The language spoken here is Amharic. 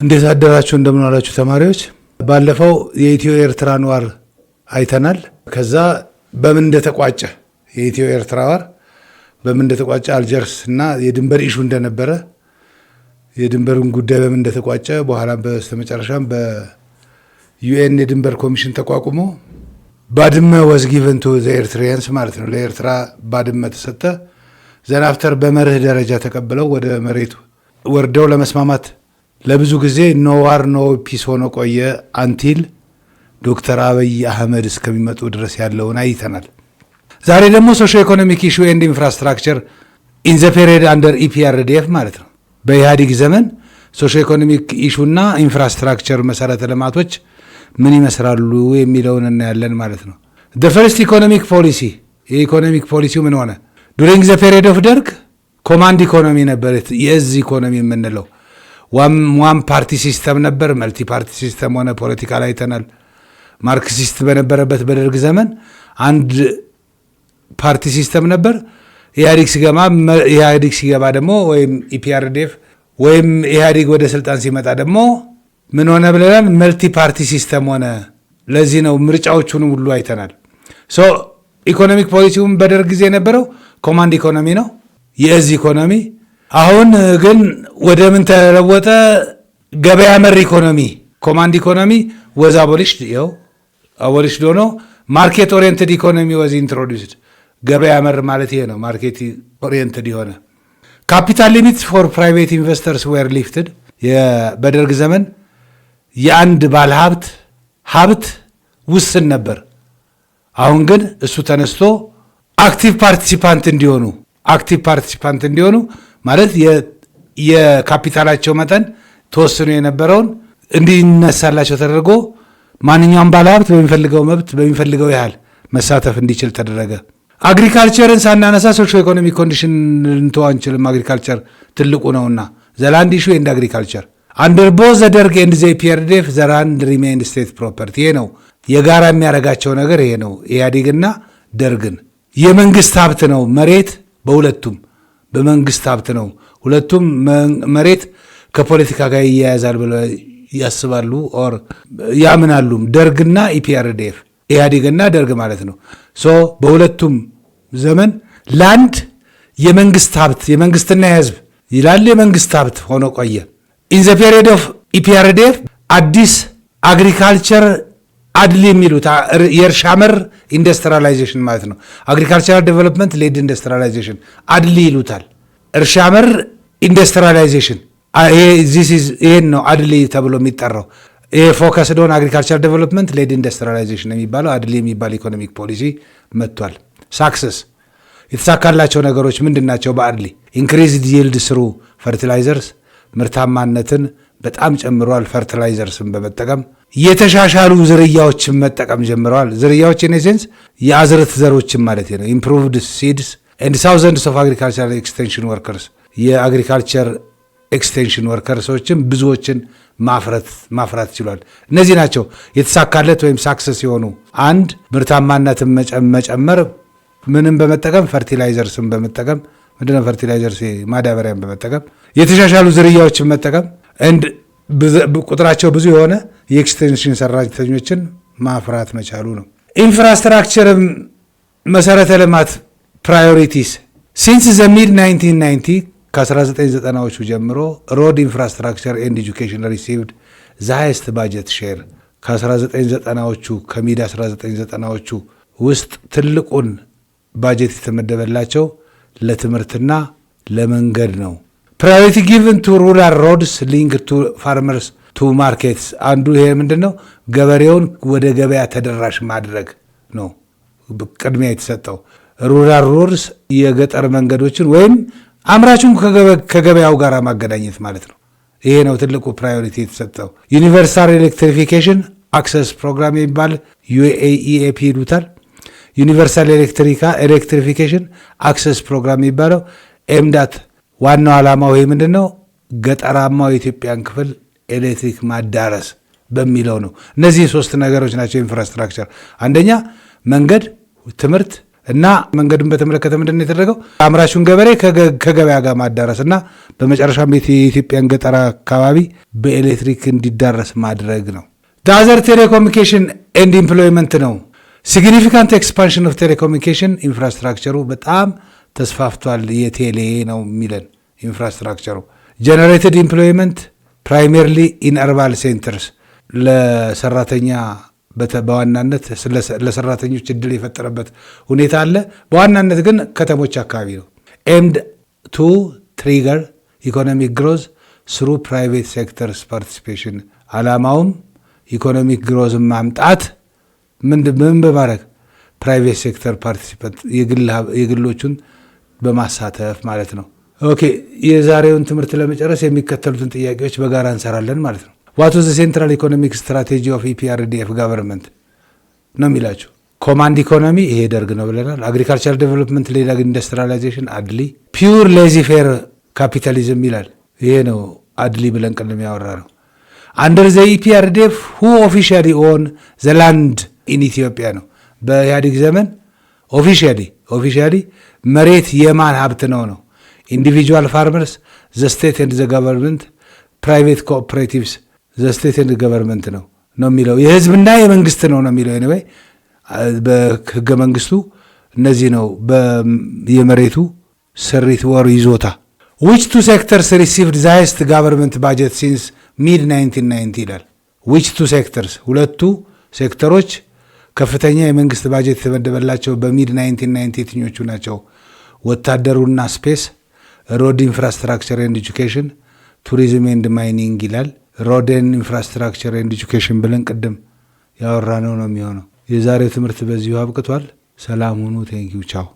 እንዴት አደራችሁ እንደምን ዋላችሁ ተማሪዎች? ባለፈው የኢትዮ ኤርትራን ዋር አይተናል። ከዛ በምን እንደተቋጨ የኢትዮ ኤርትራ ዋር በምን እንደተቋጨ አልጀርስ እና የድንበር ኢሹ እንደነበረ የድንበሩን ጉዳይ በምን እንደተቋጨ በኋላ በስተመጨረሻም በዩኤን የድንበር ኮሚሽን ተቋቁሞ ባድመ was given to the Eritreans ማለት ነው። ለኤርትራ ባድመ ተሰጠ። ዘናፍተር በመርህ ደረጃ ተቀብለው ወደ መሬቱ ወርደው ለመስማማት ለብዙ ጊዜ ኖ ዋር ኖ ፒስ ሆኖ ቆየ አንቲል ዶክተር አብይ አህመድ እስከሚመጡ ድረስ ያለውን አይተናል። ዛሬ ደግሞ ሶሾ ኢኮኖሚክ ኢሹ ኤንድ ኢንፍራስትራክቸር ኢን ዘ ፔሪድ አንደር ኢፒአርዲኤፍ ማለት ነው። በኢህአዴግ ዘመን ሶሾ ኢኮኖሚክ ኢሹና ኢንፍራስትራክቸር መሰረተ ልማቶች ምን ይመስላሉ የሚለውን እናያለን ማለት ነው። the first economic policy የኢኮኖሚክ ፖሊሲው ምን ሆነ? during the period of ደርግ ኮማንድ ኢኮኖሚ ነበር። የዚህ ኢኮኖሚ የምንለው ዋን ፓርቲ ሲስተም ነበር። መልቲ ፓርቲ ሲስተም ሆነ ፖለቲካል አይተናል። ማርክሲስት በነበረበት በደርግ ዘመን አንድ ፓርቲ ሲስተም ነበር። ኢህአዴግ ሲገባ ደግሞ ወይም ኢፒአርዲኤፍ ወይም ኢህአዴግ ወደ ስልጣን ሲመጣ ደግሞ ምን ሆነ ብለናል? መልቲ ፓርቲ ሲስተም ሆነ። ለዚህ ነው ምርጫዎቹንም ሁሉ አይተናል። ሶ ኢኮኖሚክ ፖሊሲውም በደርግ ጊዜ የነበረው ኮማንድ ኢኮኖሚ ነው፣ የዚህ ኢኮኖሚ። አሁን ግን ወደ ምን ተለወጠ? ገበያ መር ኢኮኖሚ። ኮማንድ ኢኮኖሚ ወዝ አቦሊሽድ። ይኸው አቦሊሽድ ሆኖ ማርኬት ኦሪየንትድ ኢኮኖሚ ወዝ ኢንትሮዲውስድ። ገበያ መር ማለት ይሄ ነው፣ ማርኬት ኦሪየንትድ የሆነ። ካፒታል ሊሚትስ ፎር ፕራይቬት ኢንቨስተርስ ዌር ሊፍትድ። በደርግ ዘመን የአንድ ባለሀብት ሀብት ውስን ነበር። አሁን ግን እሱ ተነስቶ አክቲቭ ፓርቲሲፓንት እንዲሆኑ ማለት የካፒታላቸው መጠን ተወስኖ የነበረውን እንዲነሳላቸው ተደርጎ ማንኛውም ባለሀብት በሚፈልገው መብት በሚፈልገው ያህል መሳተፍ እንዲችል ተደረገ። አግሪካልቸርን ሳናነሳ ሶሾ ኢኮኖሚክ ኮንዲሽን ልንተው አንችልም። አግሪካልቸር ትልቁ ነውና ዘላንድ ኢሹ ኤንድ አግሪካልቸር አንደር ቦዝ ዘ ደርግ ኤንድ ዘ ኢፒአርዲኤፍ ዘ ላንድ ሪሜይንድ ስቴት ፕሮፐርቲ። ይሄ ነው የጋራ የሚያደርጋቸው ነገር ይሄ ነው። ኢህአዴግና ደርግን የመንግስት ሀብት ነው መሬት። በሁለቱም በመንግስት ሀብት ነው። ሁለቱም መሬት ከፖለቲካ ጋር ይያያዛል ብለው ያስባሉ ኦር ያምናሉ። ደርግና ኢፒአርዲኤፍ ኢህአዴግና ደርግ ማለት ነው። ሶ በሁለቱም ዘመን ላንድ የመንግስት ሀብት የመንግስትና የህዝብ ይላል የመንግስት ሀብት ሆኖ ቆየ። ኢን ዘ ፔሪድ ኦፍ ኢፒአርዲኤፍ አዲስ አግሪካልቸር አድሊ የሚሉት የእርሻ መር ኢንዱስትሪያላይዜሽን ማለት ነው። አግሪካልቸራል ዴቨሎፕመንት ሌድ ኢንዱስትሪያላይዜሽን አድሊ ይሉታል። እርሻ መር ኢንዱስትሪያላይዜሽን ይህን ነው አድሊ ተብሎ የሚጠራው። ይሄ ፎከስ ዶን አግሪካልቸር ዴቨሎፕመንት ሌድ ኢንዱስትሪያላይዜሽን የሚባለው አድሊ የሚባል ኢኮኖሚክ ፖሊሲ መጥቷል። ሳክሰስ የተሳካላቸው ነገሮች ምንድን ናቸው? በአድሊ ኢንክሪዝድ ይልድ ስሩ ፈርቲላይዘርስ ምርታማነትን በጣም ጨምረዋል። ፈርቲላይዘርስን በመጠቀም የተሻሻሉ ዝርያዎችን መጠቀም ጀምረዋል። ዝርያዎች ኢኔሴንስ የአዝርት ዘሮችን ማለት ነው። ኢምፕሩቭድ ሲድስ ኤንድ ታውዘንድስ ኦፍ አግሪካልቸር ኤክስቴንሽን ወርከርስ የአግሪካልቸር ኤክስቴንሽን ወርከርሶችን ብዙዎችን ማፍራት ችሏል። እነዚህ ናቸው የተሳካለት ወይም ሳክሰስ የሆኑ። አንድ ምርታማነትን መጨመር ምንም በመጠቀም ፈርቲላይዘርስን በመጠቀም ምንድነው ፈርቲላይዘርስ ማዳበሪያን በመጠቀም የተሻሻሉ ዝርያዎችን መጠቀም እንድ ቁጥራቸው ብዙ የሆነ የኤክስቴንሽን ሰራተኞችን ማፍራት መቻሉ ነው። ኢንፍራስትራክቸርም መሰረተ ልማት ፕራዮሪቲስ ሲንስ ዘ ሚድ 1990 ከ1990ዎቹ ጀምሮ ሮድ ኢንፍራስትራክቸር ኤንድ ኤጁኬሽን ሪሲቭድ ዘ ሃይስት ባጀት ሼር። ከ1990ዎቹ ከሚድ 1990ዎቹ ውስጥ ትልቁን ባጀት የተመደበላቸው ለትምህርትና ለመንገድ ነው። ፕራዮሪቲ ጊቭን ቱ ሩራል ሮድስ ሊንክ ቱ ፋርመርስ ቱ ማርኬትስ። አንዱ ይሄ ምንድን ነው? ገበሬውን ወደ ገበያ ተደራሽ ማድረግ ነው ቅድሚያ የተሰጠው። ሩራል ሮድስ የገጠር መንገዶችን ወይም አምራቹን ከገበያው ጋር ማገናኘት ማለት ነው። ይሄ ነው ትልቁ ፕራዮሪቲ የተሰጠው። ዩኒቨርሳል ኤሌክትሪፊኬሽን አክሰስ ፕሮግራም የሚባል ዩኤኢኤፒ ይሉታል። ዩኒቨርሳል ኤሌክትሪፊኬሽን አክሰስ ፕሮግራም የሚባለው ኤምዳት ዋናው ዓላማው ይሄ ምንድን ነው? ገጠራማው የኢትዮጵያን ክፍል ኤሌክትሪክ ማዳረስ በሚለው ነው። እነዚህ ሶስት ነገሮች ናቸው ኢንፍራስትራክቸር። አንደኛ መንገድ፣ ትምህርት እና መንገዱን በተመለከተ ምንድን የተደረገው አምራቹን ገበሬ ከገበያ ጋር ማዳረስ እና በመጨረሻም የኢትዮጵያን ገጠር አካባቢ በኤሌክትሪክ እንዲዳረስ ማድረግ ነው። ዳዘር ቴሌኮሙኒኬሽን ኤንድ ኢምፕሎይመንት ነው። ሲግኒፊካንት ኤክስፓንሽን ኦፍ ቴሌኮሙኒኬሽን ኢንፍራስትራክቸሩ በጣም ተስፋፍቷል። የቴሌ ነው የሚለን ኢንፍራስትራክቸሩ። ጀነሬትድ ኢምፕሎይመንት ፕራይሜርሊ ኢን አርባን ሴንተርስ ለሰራተኛ በዋናነት ለሰራተኞች እድል የፈጠረበት ሁኔታ አለ። በዋናነት ግን ከተሞች አካባቢ ነው። ኤምድ ቱ ትሪገር ኢኮኖሚክ ግሮዝ ስሩ ፕራይቬት ሴክተርስ ፓርቲሲፔሽን ዓላማውም ኢኮኖሚክ ግሮዝን ማምጣት ምን በማድረግ ፕራይቬት ሴክተር ፓርቲሲፐንት የግሎቹን በማሳተፍ ማለት ነው። ኦኬ የዛሬውን ትምህርት ለመጨረስ የሚከተሉትን ጥያቄዎች በጋራ እንሰራለን ማለት ነው። ዋት ዋዝ ዘ ሴንትራል ኢኮኖሚክ ስትራቴጂ ኦፍ ኢፒአርዲኤፍ ጋቨርንመንት ነው የሚላቸው። ኮማንድ ኢኮኖሚ ይሄ ደርግ ነው ብለናል። አግሪካልቸር ዴቨሎፕመንት፣ ሌላ ኢንዱስትሪላይዜሽን አድሊ። ፒውር ሌዚ ፌር ካፒታሊዝም ይላል። ይሄ ነው አድሊ ብለን ቅድም ያወራ ነው። አንደር ዘ ኢፒአርዲኤፍ ሁ ኦፊሻሊ ኦን ዘ ላንድ ኢን ኢትዮጵያ ነው። በኢህአዴግ ዘመን ኦፊሻሊ መሬት የማን ሀብት ነው ነው። ኢንዲቪጁዋል ፋርመርስ፣ ዘ ስቴት ኤንድ ዘ ገቨርንመንት፣ ፕራይቬት ኮኦፐሬቲቭስ፣ ዘ ስቴት ኤንድ ገቨርንመንት ነው የሚለው። የህዝብና የመንግስት ነው የሚለው። ኤኒዌይ በህገ መንግስቱ እነዚህ ነው። የመሬቱ ስሪት ወር ይዞታ። ዊች ቱ ሴክተርስ ሪሲቭድ ዘ ሃይስት ጋቨርንመንት ባጀት ሲንስ ሚድ 1990 ይላል። ዊች ቱ ሴክተርስ ሁለቱ ሴክተሮች ከፍተኛ የመንግስት ባጀት የተመደበላቸው በሚድ 1990 የትኞቹ ናቸው? ወታደሩና ስፔስ፣ ሮድ ኢንፍራስትራክቸር ኤንድ ኤጁኬሽን፣ ቱሪዝም ኤንድ ማይኒንግ ይላል። ሮድን ኢንፍራስትራክቸር ኤንድ ኤጁኬሽን ብለን ቅድም ያወራነው ነው የሚሆነው። የዛሬው ትምህርት በዚሁ አብቅቷል። ሰላም ሁኑ። ቴንኪው ቻው።